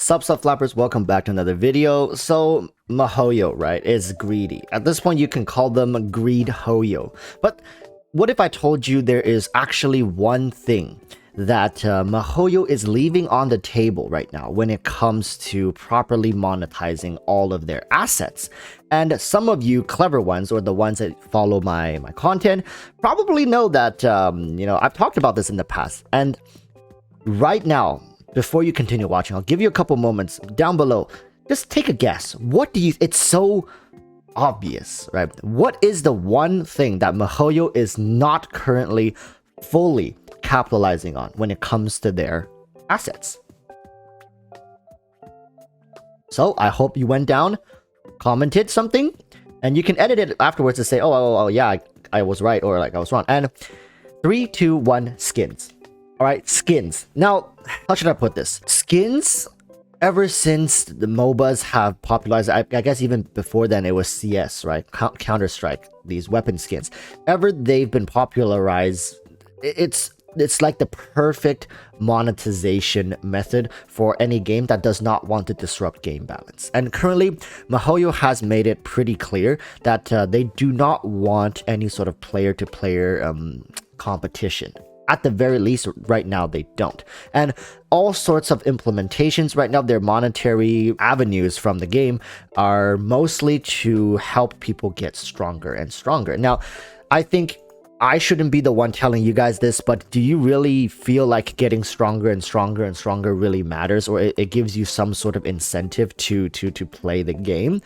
Flappers, welcome back to another video. So MiHoYo, right, is greedy. At this point you can call them greed hoyo. But what if I told you there is actually one thing that MiHoYo is leaving on the table right now when it comes to properly monetizing all of their assets? And some of you clever ones, or the ones that follow my content, probably know that I've talked about this in the past. And right now, before you continue watching, I'll give you a couple moments down below. Just take a guess. What do you... It's so obvious, right? What is the one thing that MiHoYo is not currently fully capitalizing on when it comes to their assets? So I hope you went down, commented something, and you can edit it afterwards to say, oh yeah, I was right, or like I was wrong. And 3, 2, 1, skins. All right, skins. Now, how should I put this? Skins, ever since the MOBAs have popularized, I guess even before then it was CS, right? Counter-Strike, these weapon skins. Ever they've been popularized, it's like the perfect monetization method for any game that does not want to disrupt game balance. And currently, MiHoYo has made it pretty clear that they do not want any sort of player-to-player competition. At the very least, right now, they don't. And all sorts of implementations right now, their monetary avenues from the game are mostly to help people get stronger and stronger. Now, I think I shouldn't be the one telling you guys this, but do you really feel like getting stronger and stronger and stronger really matters, or it gives you some sort of incentive to play the game?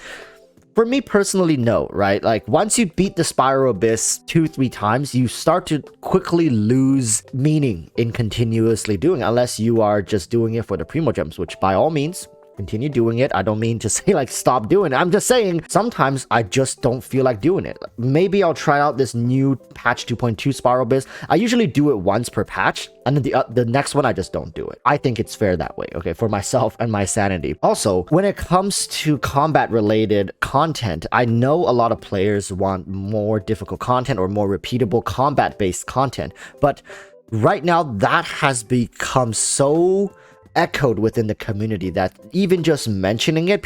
For me personally, no, right? Like, once you beat the Spiral Abyss 2-3 times, you start to quickly lose meaning in continuously doing it, unless you are just doing it for the primo gems, which by all means, continue doing it. I don't mean to say like stop doing it. I'm just saying sometimes I just don't feel like doing it. Maybe I'll try out this new patch 2.2 Spiral Abyss. I usually do it once per patch, and then the next one I just don't do it. I think it's fair that way, okay, for myself and my sanity. Also, when it comes to combat related content, I know a lot of players want more difficult content or more repeatable combat based content, but right now that has become so echoed within the community that even just mentioning it,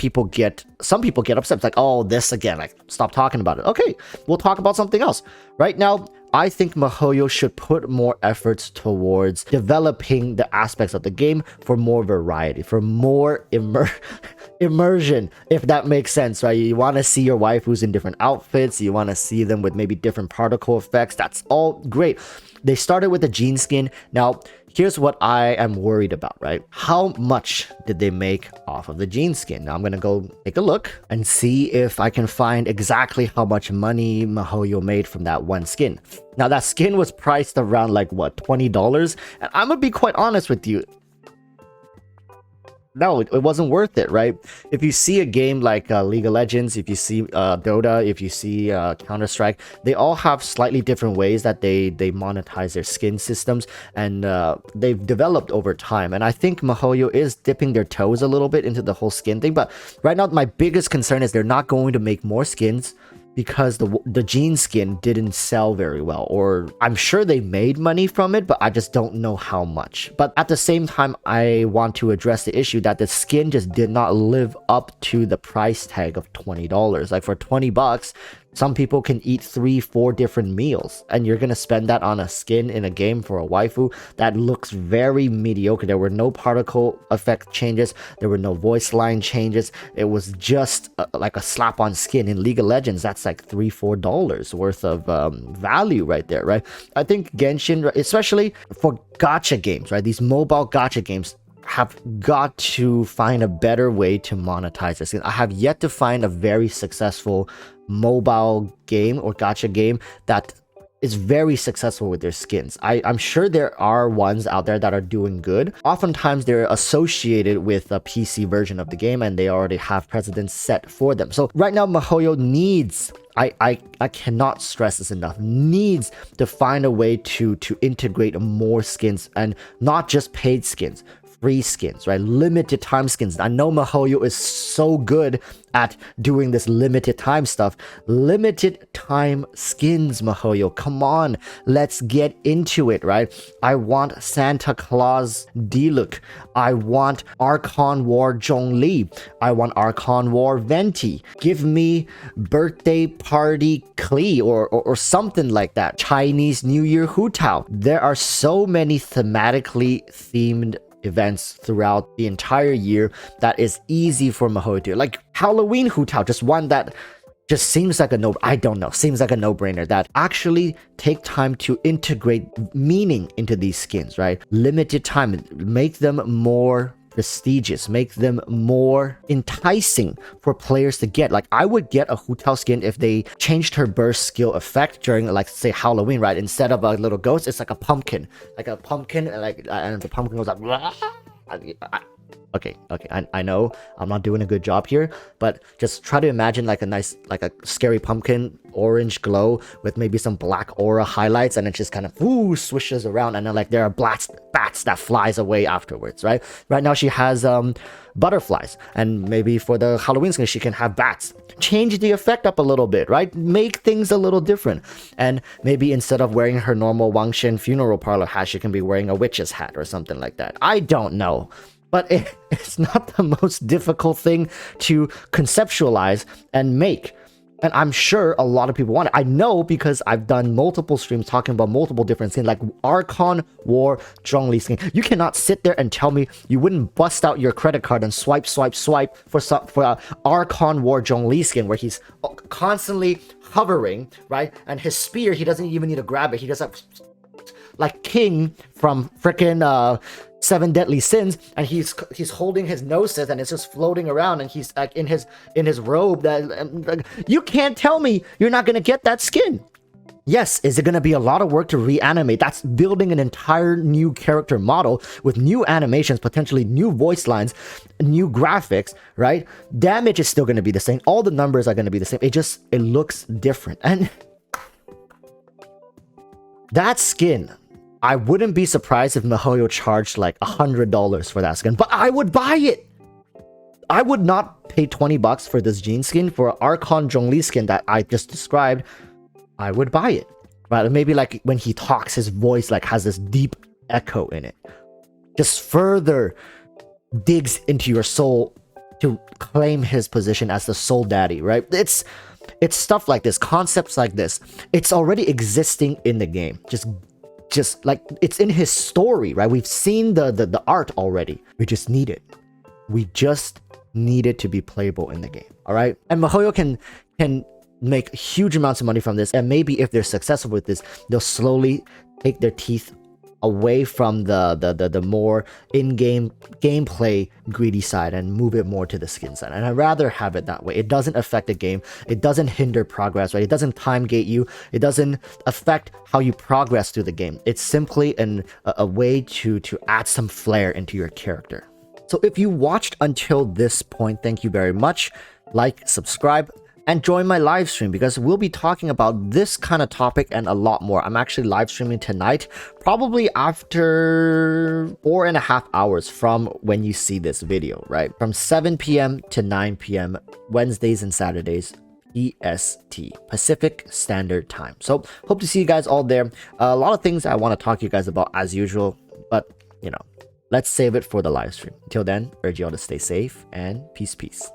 some people get upset. It's like, oh, this again, like, stop talking about it. Okay, we'll talk about something else. Right now, I think MiHoYo should put more efforts towards developing the aspects of the game for more variety, for more immersion, if that makes sense, right? You want to see your waifus in different outfits, you want to see them with maybe different particle effects. That's all great. They started with the Jean skin. Now, here's what I am worried about, right? How much did they make off of the Jean skin? Now, I'm going to go take a look and see if I can find exactly how much money MiHoYo made from that one skin. Now, that skin was priced around like, what, $20? And I'm going to be quite honest with you. No, it wasn't worth it, right? If you see a game like League of Legends, if you see Dota, if you see Counter-Strike, they all have slightly different ways that they monetize their skin systems, and they've developed over time. And I think MiHoYo is dipping their toes a little bit into the whole skin thing. But right now, my biggest concern is they're not going to make more skins, because the Jean skin didn't sell very well, or I'm sure they made money from it, but I just don't know how much. But at the same time, I want to address the issue that the skin just did not live up to the price tag of $20. Like, for $20, some people can eat 3-4 different meals, and you're gonna spend that on a skin in a game for a waifu that looks very mediocre. There were no particle effect changes, there were no voice line changes. It was just like a slap-on skin. In League of Legends, that's like $3-4 worth of value right there, right? I think Genshin, especially for gacha games, right? These mobile gacha games have got to find a better way to monetize this. I have yet to find a very successful mobile game or gacha game that is very successful with their skins. I'm sure there are ones out there that are doing good. Oftentimes they're associated with a PC version of the game, and they already have precedents set for them. So right now, MiHoYo needs, I cannot stress this enough, needs to find a way to integrate more skins, and not just paid skins, free skins, right? Limited time skins. I know MiHoYo is so good at doing this limited time stuff. Limited time skins, MiHoYo. Come on, let's get into it, right? I want Santa Claus Diluc. I want Archon War Zhongli. I want Archon War Venti. Give me Birthday Party Klee or something like that. Chinese New Year Hu Tao. There are so many thematically themed events throughout the entire year that is easy for MiHoYo to do. Like Halloween Hu Tao, just one that just seems like a seems like a no-brainer, that actually take time to integrate meaning into these skins, right? Limited time, make them more prestigious, make them more enticing for players to get. Like I would get a Hu Tao skin if they changed her burst skill effect during, like, say Halloween, right? Instead of a little ghost, it's like a pumpkin, and the pumpkin goes like okay, I know I'm not doing a good job here, but just try to imagine like a nice, like a scary pumpkin orange glow with maybe some black aura highlights, and it just kind of swishes around, and then like there are bats that flies away afterwards, right? Right now she has butterflies, and maybe for the Halloween skin she can have bats. Change the effect up a little bit, right? Make things a little different, and maybe instead of wearing her normal Wangshen funeral parlor hat, she can be wearing a witch's hat or something like that. I don't know. But it's not the most difficult thing to conceptualize and make. And I'm sure a lot of people want it. I know because I've done multiple streams talking about multiple different skins, like Archon War Zhongli skin. You cannot sit there and tell me you wouldn't bust out your credit card and swipe for Archon War Zhongli skin, where he's constantly hovering, right? And his spear, he doesn't even need to grab it. He just like King from freaking Seven Deadly Sins, and he's holding his gnosis, and it's just floating around, and he's like in his robe. That you can't tell me you're not gonna get that skin. Yes, is it gonna be a lot of work to reanimate? That's building an entire new character model with new animations, potentially new voice lines, new graphics, right? Damage is still gonna be the same. All the numbers are gonna be the same. It looks different, and that skin, I wouldn't be surprised if MiHoYo charged like $100 for that skin, but I would buy it. I would not pay 20 bucks for this Jean skin. For Archon Zhongli skin that I just described, I would buy it. But maybe like when he talks, his voice like has this deep echo in it. Just further digs into your soul to claim his position as the soul daddy, right? It's stuff like this, concepts like this. It's already existing in the game. Just like it's in his story, right? We've seen the art already. We just need it. We just need it to be playable in the game. All right. And MiHoYo can make huge amounts of money from this. And maybe if they're successful with this, they'll slowly take their teeth away from the more in-game gameplay greedy side and move it more to the skin side. And I'd rather have it that way. It doesn't affect the game. It doesn't hinder progress, right? It doesn't time gate you. It doesn't affect how you progress through the game. It's simply a way to add some flair into your character. So if you watched until this point, thank you very much. Like, subscribe, and join my live stream, because we'll be talking about this kind of topic and a lot more. I'm actually live streaming tonight, probably after 4.5 hours from when you see this video, right? From 7 p.m. to 9 p.m. Wednesdays and Saturdays, EST, Pacific Standard Time. So hope to see you guys all there. A lot of things I want to talk to you guys about as usual, but you know, let's save it for the live stream. Until then, urge you all to stay safe and peace.